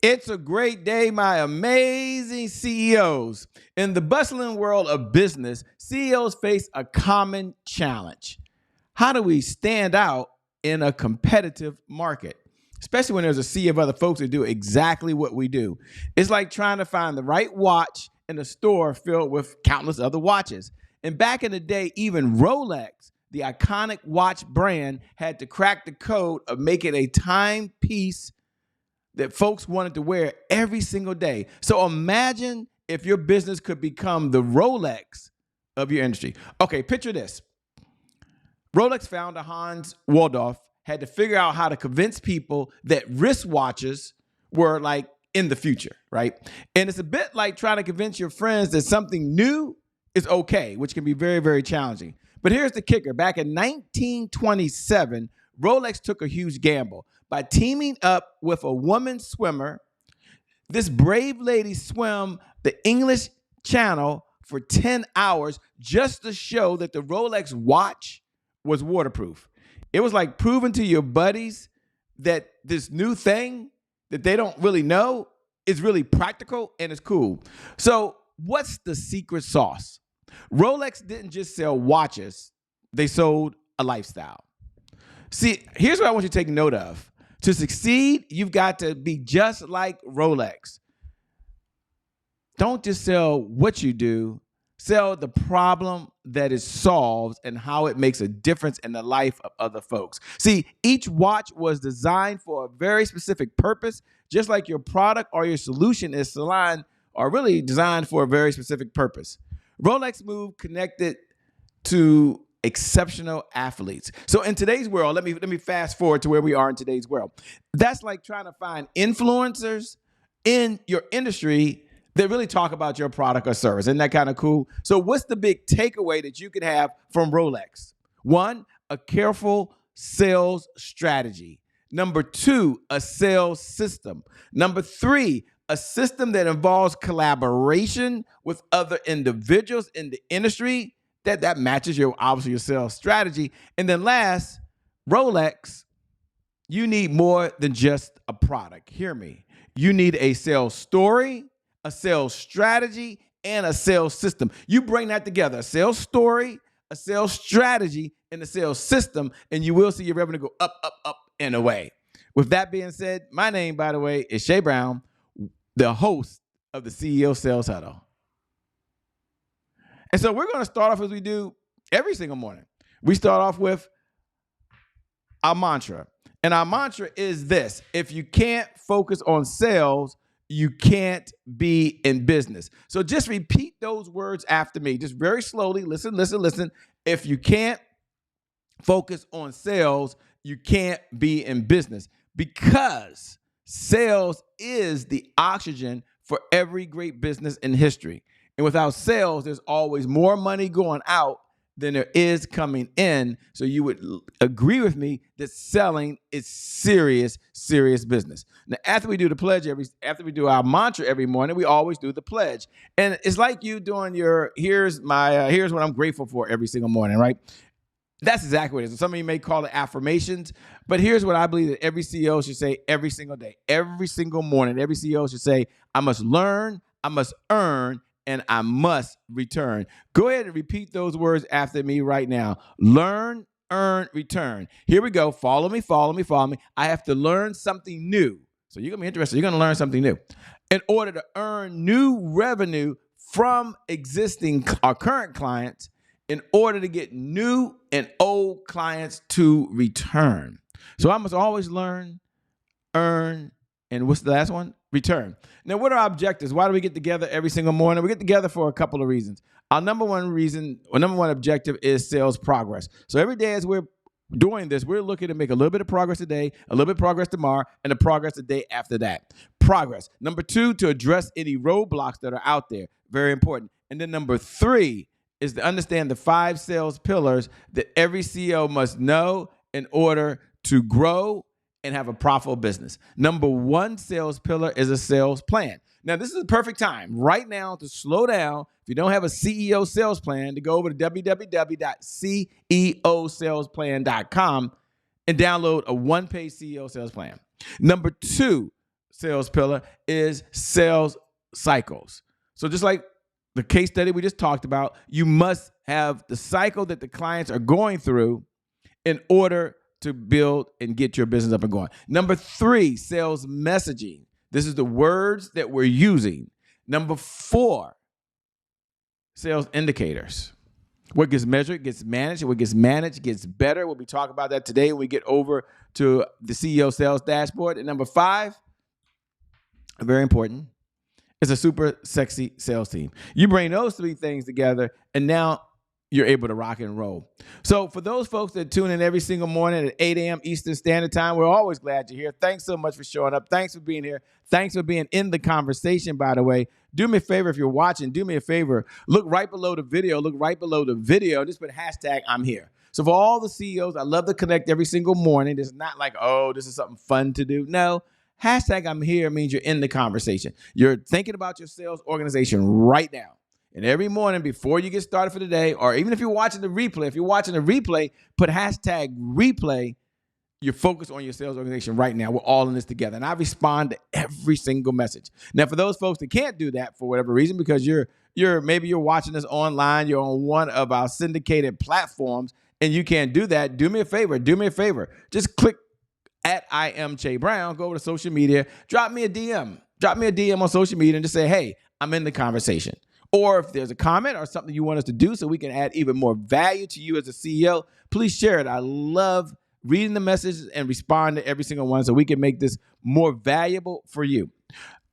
It's a great day, my amazing CEOs. In the bustling world of business, CEOs face a common challenge. How do we stand out in a competitive market? Especially when there's a sea of other folks that do exactly what we do. It's like trying to find the right watch in a store filled with countless other watches. And back in the day, even Rolex, the iconic watch brand, had to crack the code of making a timepiece that folks wanted to wear every single day. So imagine if your business could become the Rolex of your industry. Okay, picture this. Rolex founder Hans Wilsdorf had to figure out how to convince people that wristwatches were like in the future, right? And it's a bit like trying to convince your friends that something new is okay, which can be very, very challenging. But here's the kicker. Back in 1927, Rolex took a huge gamble by teaming up with a woman swimmer. This brave lady swam the English Channel for 10 hours just to show that the Rolex watch was waterproof. It was like proving to your buddies that this new thing that they don't really know is really practical and it's cool. So what's the secret sauce? Rolex didn't just sell watches, they sold a lifestyle. See, here's what I want you to take note of. To succeed, you've got to be just like Rolex. Don't just sell what you do, sell the problem that it solves and how it makes a difference in the life of other folks. See, each watch was designed for a very specific purpose, just like your product or your solution is designed or really designed for a very specific purpose. Rolex Move connected to exceptional athletes. So in today's world, let me fast forward to where we are in today's world. That's like trying to find influencers in your industry that really talk about your product or service. Isn't that kind of cool? So what's the big takeaway that you can have from Rolex? One, a careful sales strategy. Number two, a sales system. Number three, a system that involves collaboration with other individuals in the industry that matches your, obviously, your sales strategy. And then last, Rolex, you need more than just a product. Hear me. You need a sales story, a sales strategy, and a sales system. You bring that together, a sales story, a sales strategy, and a sales system, and you will see your revenue go up, up, up, and away. With that being said, my name, by the way, is Shay Brown, the host of the CEO Sales Huddle. And so we're going to start off as we do every single morning. We start off with our mantra. And our mantra is this: if you can't focus on sales, you can't be in business. So just repeat those words after me, just very slowly. Listen, listen, listen. If you can't focus on sales, you can't be in business, because sales is the oxygen for every great business in history. And without sales, there's always more money going out than there is coming in. So you would agree with me that selling is serious, serious business. Now, after we do the pledge, after we do our mantra every morning, we always do the pledge. And it's like you doing your, here's what I'm grateful for every single morning, right? That's exactly what it is. Some of you may call it affirmations, but here's what I believe that every CEO should say every single day, every single morning. Every CEO should say, I must learn, I must earn, and I must return. Go ahead and repeat those words after me right now. Learn, earn, return. Here we go. Follow me, follow me, follow me. I have to learn something new. So you're going to be interested. You're going to learn something new in order to earn new revenue from existing or current clients, in order to get new and old clients to return. So I must always learn, earn, and what's the last one? Return. Now, what are our objectives? Why do we get together every single morning? We get together for a couple of reasons. Our number one objective is sales progress. So every day as we're doing this, we're looking to make a little bit of progress today, a little bit of progress tomorrow, and a progress the day after that. Progress. Number two, to address any roadblocks that are out there. Very important. And then number three is to understand the 5 sales pillars that every CEO must know in order to grow and have a profitable business. Number one sales pillar is a sales plan. Now, this is the perfect time right now to slow down. If you don't have a CEO sales plan, to go over to www.ceosalesplan.com and download a one-page CEO sales plan. Number two, sales pillar is sales cycles. So just like the case study we just talked about, you must have the cycle that the clients are going through in order to build and get your business up and going. Number 3, sales messaging. This is the words that we're using. Number 4, sales indicators. What gets measured gets managed. What gets managed gets better. We'll be talking about that today when we get over to the CEO sales dashboard. And number 5, very important, is a super sexy sales team. You bring those 3 things together, and now you're able to rock and roll. So for those folks that tune in every single morning at 8 a.m. Eastern Standard Time, we're always glad you're here. Thanks so much for showing up. Thanks for being here. Thanks for being in the conversation, by the way. Do me a favor if you're watching. Do me a favor. Look right below the video. Look right below the video. Just put hashtag I'm here. So for all the CEOs, I love to connect every single morning. It's not like, oh, this is something fun to do. No. Hashtag I'm here means you're in the conversation. You're thinking about your sales organization right now. And every morning before you get started for the day, or even if you're watching the replay, put hashtag replay. You're focused on your sales organization right now. We're all in this together. And I respond to every single message. Now, for those folks that can't do that for whatever reason, because maybe you're watching this online, you're on one of our syndicated platforms, and you can't do that, do me a favor. Just click at I am Che Brown, go over to social media, drop me a DM on social media and just say, hey, I'm in the conversation. Or if there's a comment or something you want us to do so we can add even more value to you as a CEO, please share it. I love reading the messages and respond to every single one so we can make this more valuable for you.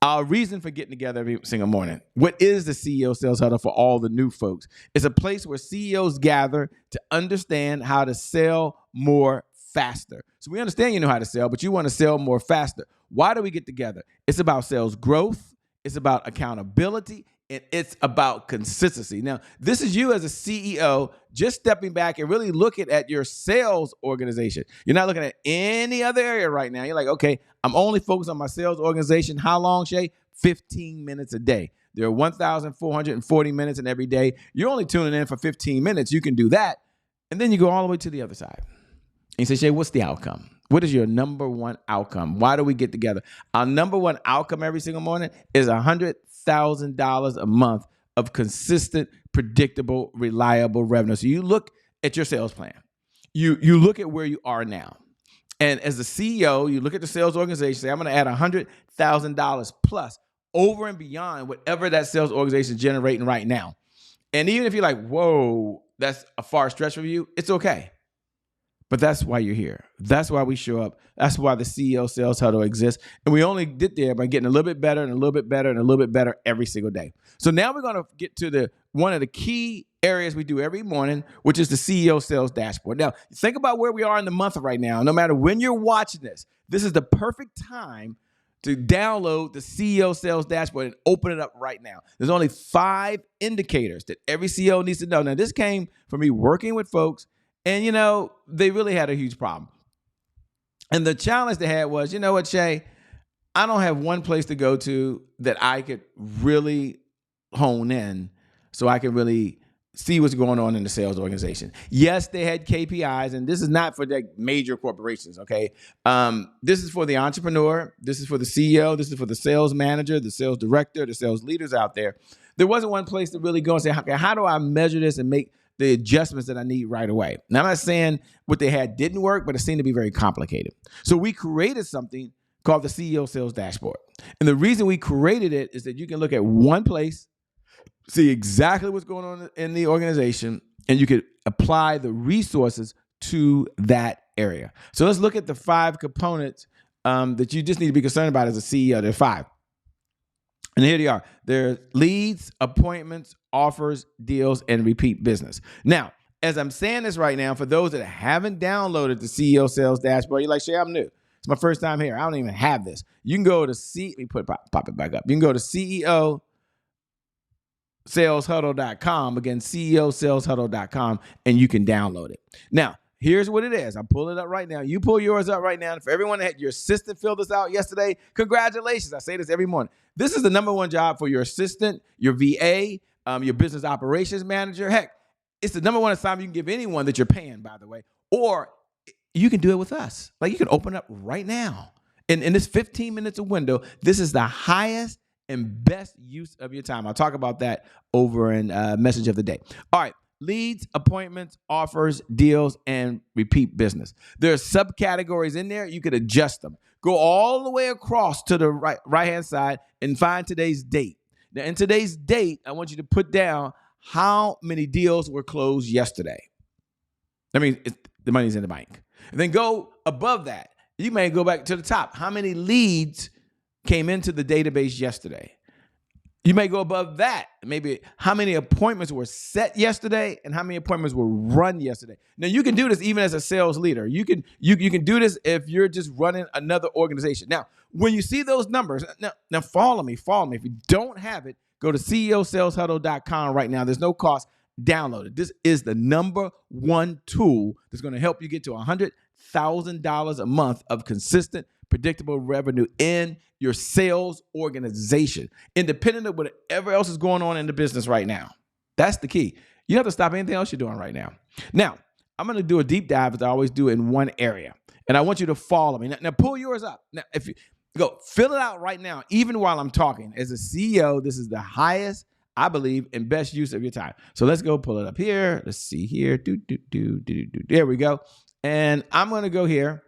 Our reason for getting together every single morning. What is the CEO Sales Huddle for all the new folks? It's a place where CEOs gather to understand how to sell more faster. So we understand you know how to sell, but you want to sell more faster. Why do we get together? It's about sales growth. It's about accountability. And it's about consistency. Now, this is you as a CEO just stepping back and really looking at your sales organization. You're not looking at any other area right now. You're like, okay, I'm only focused on my sales organization. How long, Shay? 15 minutes a day. There are 1,440 minutes in every day. You're only tuning in for 15 minutes. You can do that. And then you go all the way to the other side. And you say, Shay, what's the outcome? What is your number one outcome? Why do we get together? Our number one outcome every single morning is $100,000 a month of consistent, predictable, reliable revenue. So you look at your sales plan. You look at where you are now. And as the CEO, you look at the sales organization, say, I'm going to add $100,000 plus over and beyond whatever that sales organization is generating right now. And even if you're like, whoa, that's a far stretch for you, it's okay. But that's why you're here. That's why we show up. That's why the CEO Sales Huddle exists. And we only get there by getting a little bit better and a little bit better and a little bit better every single day. So now we're going to get to one of the key areas we do every morning, which is the CEO Sales Dashboard. Now, think about where we are in the month right now. No matter when you're watching this is the perfect time to download the CEO Sales Dashboard and open it up right now. There's only 5 indicators that every CEO needs to know. Now, this came from me working with folks. And, they really had a huge problem. And the challenge they had was, you know what, Shay? I don't have one place to go to that I could really hone in so I can really see what's going on in the sales organization. Yes, they had KPIs, and this is not for the major corporations, okay? This is for the entrepreneur. This is for the CEO. This is for the sales manager, the sales director, the sales leaders out there. There wasn't one place to really go and say, okay, how do I measure this and make the adjustments that I need right away? Now, I'm not saying what they had didn't work, but it seemed to be very complicated. So we created something called the CEO Sales Dashboard. And the reason we created it is that you can look at one place, see exactly what's going on in the organization, and you could apply the resources to that area. So let's look at the 5 components that you just need to be concerned about as a CEO. There are 5. And here they are. They're leads, appointments, offers, deals, and repeat business. Now, as I'm saying this right now, for those that haven't downloaded the CEO Sales Dashboard, you're like, Shay, I'm new. It's my first time here. I don't even have this. You can go to let me pop it back up. You can go to CEOSalesHuddle.com. Again, CEOSalesHuddle.com, and you can download it. Now, here's what it is. I'm pulling it up right now. You pull yours up right now. And for everyone that had your assistant fill this out yesterday, congratulations. I say this every morning. This is the number one job for your assistant, your VA, your business operations manager. Heck, it's the number one assignment you can give anyone that you're paying, by the way. Or you can do it with us. Like, you can open up right now In this 15 minutes of window, this is the highest and best use of your time. I'll talk about that over in message of the day. All right. Leads, appointments, offers, deals, and repeat business. There are subcategories in there. You could adjust them. Go all the way across to the right-hand side and find today's date. Now, in today's date, I want you to put down how many deals were closed yesterday. That means the money's in the bank. And then go above that. You may go back to the top. How many leads came into the database yesterday? You may go above that. Maybe how many appointments were set yesterday and how many appointments were run yesterday. Now, you can do this even as a sales leader. You can do this if you're just running another organization. Now, when you see those numbers, now follow me. If you don't have it, go to ceosaleshuddle.com right now. There's no cost. Download it. This is the number one tool that's going to help you get to $100,000 a month of consistent, predictable revenue in your sales organization, independent of whatever else is going on in the business right now. That's the key. You don't have to stop anything else you're doing right now. Now, I'm going to do a deep dive, as I always do, in one area. And I want you to follow me. Now pull yours up. Now, if you go, fill it out right now, even while I'm talking. As a CEO, this is the highest, I believe, and best use of your time. So let's go pull it up here. Let's see here. There we go. And I'm going to go here.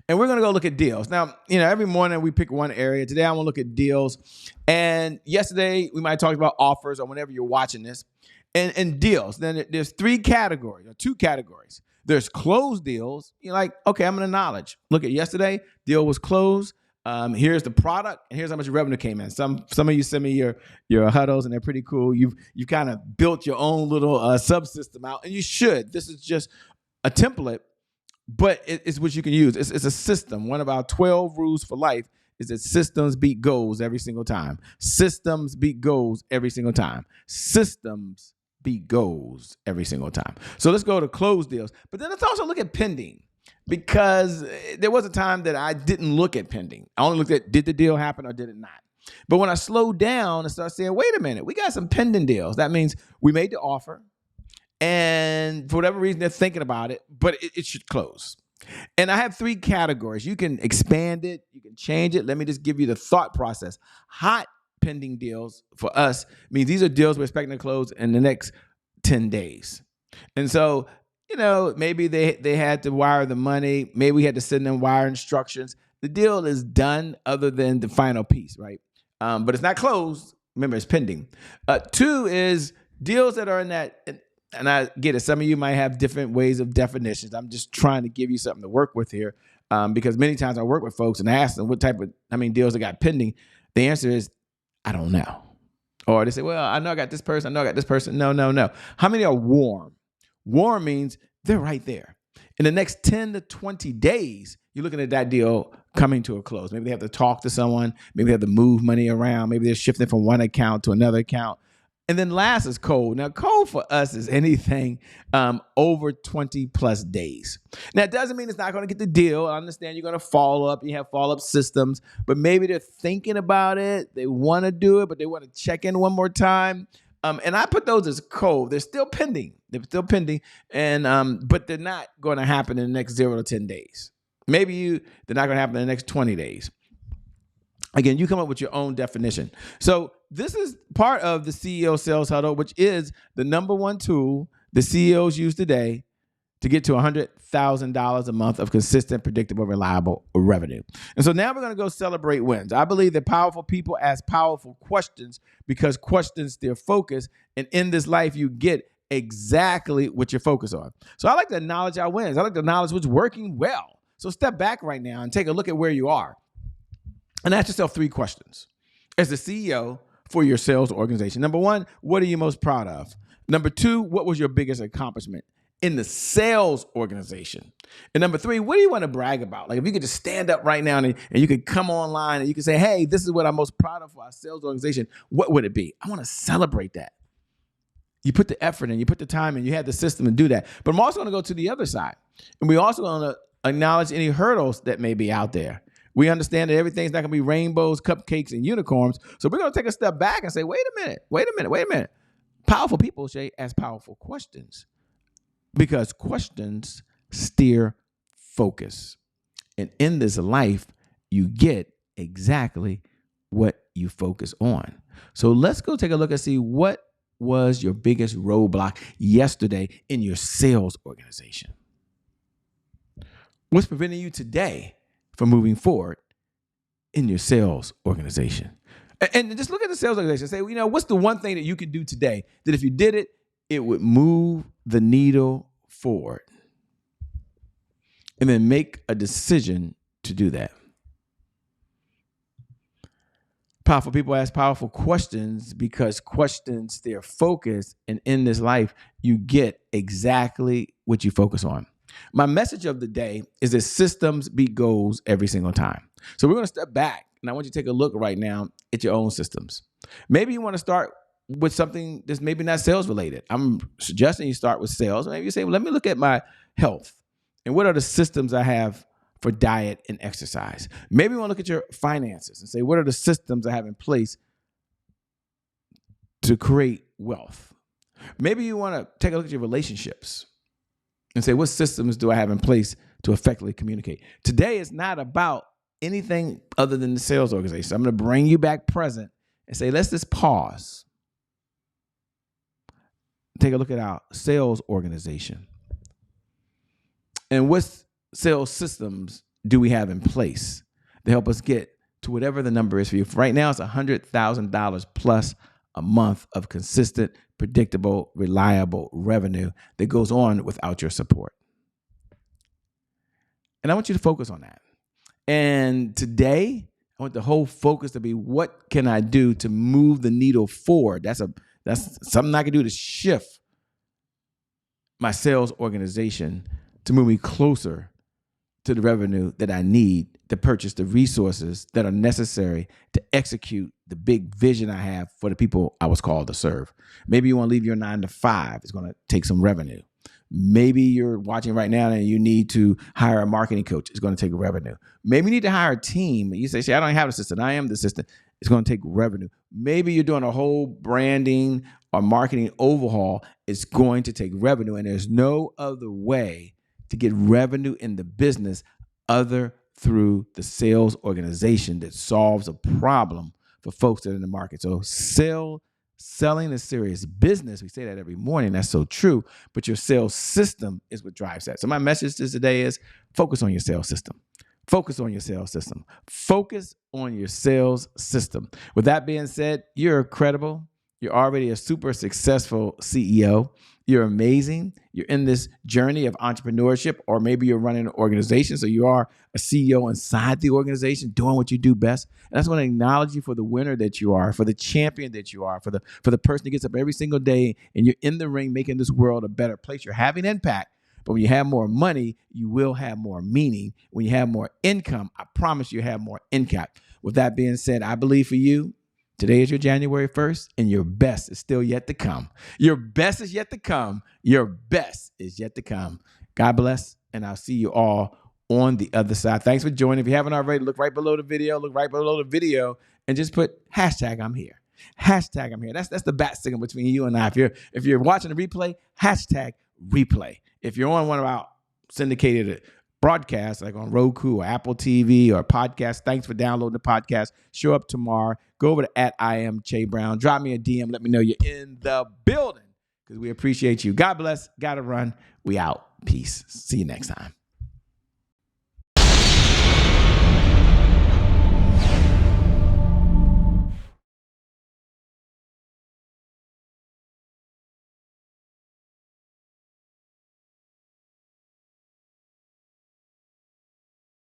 And we're going to go look at deals. Now, every morning we pick one area. Today I want to look at deals. And yesterday we might talk about offers or whenever you're watching this. And deals. Then there's two categories. There's closed deals. You're like, okay, I'm going to knowledge. Look at yesterday, deal was closed. Here's the product, and here's how much revenue came in. Some of you send me your huddles, and they're pretty cool. You've kind of built your own little subsystem out, and you should. This is just a template. But it's what you can use. It's a system. One of our 12 rules for life is that systems beat goals every single time. Systems beat goals every single time. Systems beat goals every single time. So let's go to closed deals. But then let's also look at pending, because there was a time that I didn't look at pending. I only looked at, did the deal happen or did it not? But when I slowed down and started saying, wait a minute, we got some pending deals. That means we made the offer. And for whatever reason, they're thinking about it, but it should close. And I have three categories. You can expand it. You can change it. Let me just give you the thought process. Hot pending deals for us means these are deals we're expecting to close in the next 10 days. And so, maybe they had to wire the money. Maybe we had to send them wire instructions. The deal is done other than the final piece, right? But it's not closed. Remember, it's pending. Two is deals that are in that... And I get it. Some of you might have different ways of definitions. I'm just trying to give you something to work with here, because many times I work with folks and I ask them how many deals they got pending. The answer is, I don't know. Or they say, well, I know I got this person. No. How many are warm? Warm means they're right there. In the next 10 to 20 days, you're looking at that deal coming to a close. Maybe they have to talk to someone. Maybe they have to move money around. Maybe they're shifting from one account to another account. And then last is cold. Now, cold for us is anything over 20 plus days. Now, it doesn't mean it's not going to get the deal. I understand you're going to follow up. You have follow-up systems. But maybe they're thinking about it. They want to do it, but they want to check in one more time. And I put those as cold. They're still pending. And but they're not going to happen in the next 0 to 10 days. Maybe they're not going to happen in the next 20 days. Again, you come up with your own definition. So this is part of the CEO Sales Huddle, which is the number one tool the CEOs use today to get to $100,000 a month of consistent, predictable, reliable revenue. And so now we're going to go celebrate wins. I believe that powerful people ask powerful questions because questions steer focus. And in this life, you get exactly what you're focused on. So I like to acknowledge our wins. I like to acknowledge what's working well. So step back right now and take a look at where you are. And ask yourself three questions as the CEO for your sales organization. Number one, what are you most proud of? Number two, what was your biggest accomplishment in the sales organization? And number three, what do you want to brag about? Like if you could just stand up right now and you could come online and you could say, hey, this is what I'm most proud of for our sales organization. What would it be? I want to celebrate that. You put the effort in, you put the time in, you have the system to do that. But I'm also going to go to the other side. And we're also going to acknowledge any hurdles that may be out there. We understand that everything's not going to be rainbows, cupcakes, and unicorns. So we're going to take a step back and say, wait a minute. Powerful people, Shay, ask powerful questions because questions steer focus. And in this life, you get exactly what you focus on. So let's go take a look and see what was your biggest roadblock yesterday in your sales organization. What's preventing you today from moving forward in your sales organization? And just look at the sales organization and say, what's the one thing that you can do today that if you did it, it would move the needle forward? And then make a decision to do that. Powerful people ask powerful questions because questions their focus. And in this life, you get exactly what you focus on. My message of the day is that systems beat goals every single time. So we're going to step back, and I want you to take a look right now at your own systems. Maybe you want to start with something that's maybe not sales related. I'm suggesting you start with sales. Maybe you say, well, let me look at my health and what are the systems I have for diet and exercise. Maybe you want to look at your finances and say, what are the systems I have in place to create wealth? Maybe you want to take a look at your relationships and say, what systems do I have in place to effectively communicate? Today is not about anything other than the sales organization. I'm going to bring you back present and say, let's just pause. Take a look at our sales organization. And what sales systems do we have in place to help us get to whatever the number is for you? Right now, it's $100,000 plus a month of consistent, predictable, reliable revenue that goes on without your support. And I want you to focus on that. And today, I want the whole focus to be, what can I do to move the needle forward? That's something I can do to shift my sales organization to move me closer to the revenue that I need to purchase the resources that are necessary to execute the big vision I have for the people I was called to serve. Maybe you want to leave your 9 to 5. It's going to take some revenue. Maybe you're watching right now and you need to hire a marketing coach. It's going to take revenue. Maybe you need to hire a team. You say, I don't have an assistant. I am the assistant. It's going to take revenue. Maybe you're doing a whole branding or marketing overhaul. It's going to take revenue. And there's no other way to get revenue in the business other through the sales organization that solves a problem for folks that are in the market. So selling is serious business. We say that every morning. That's so true. But your sales system is what drives that. So my message to today is focus on your sales system. Focus on your sales system. Focus on your sales system. With that being said, you're credible. You're already a super successful CEO. You're amazing. You're in this journey of entrepreneurship, or maybe you're running an organization. So you are a CEO inside the organization doing what you do best. And I just want to acknowledge you for the winner that you are, for the champion that you are, for the person that gets up every single day and you're in the ring making this world a better place. You're having impact. But when you have more money, you will have more meaning. When you have more income, I promise you have more impact. With that being said, I believe for you, today is your January 1st, and your best is still yet to come. Your best is yet to come. Your best is yet to come. God bless, and I'll see you all on the other side. Thanks for joining. If you haven't already, look right below the video, and just put hashtag I'm here. Hashtag I'm here. That's the bat signal between you and I. If you're watching the replay, hashtag replay. If you're on one of our syndicated broadcasts, like on Roku or Apple TV or podcast, thanks for downloading the podcast. Show up tomorrow. Go over to @IamCheBrown. Drop me a DM. Let me know you're in the building because we appreciate you. God bless. Gotta run. We out. Peace. See you next time.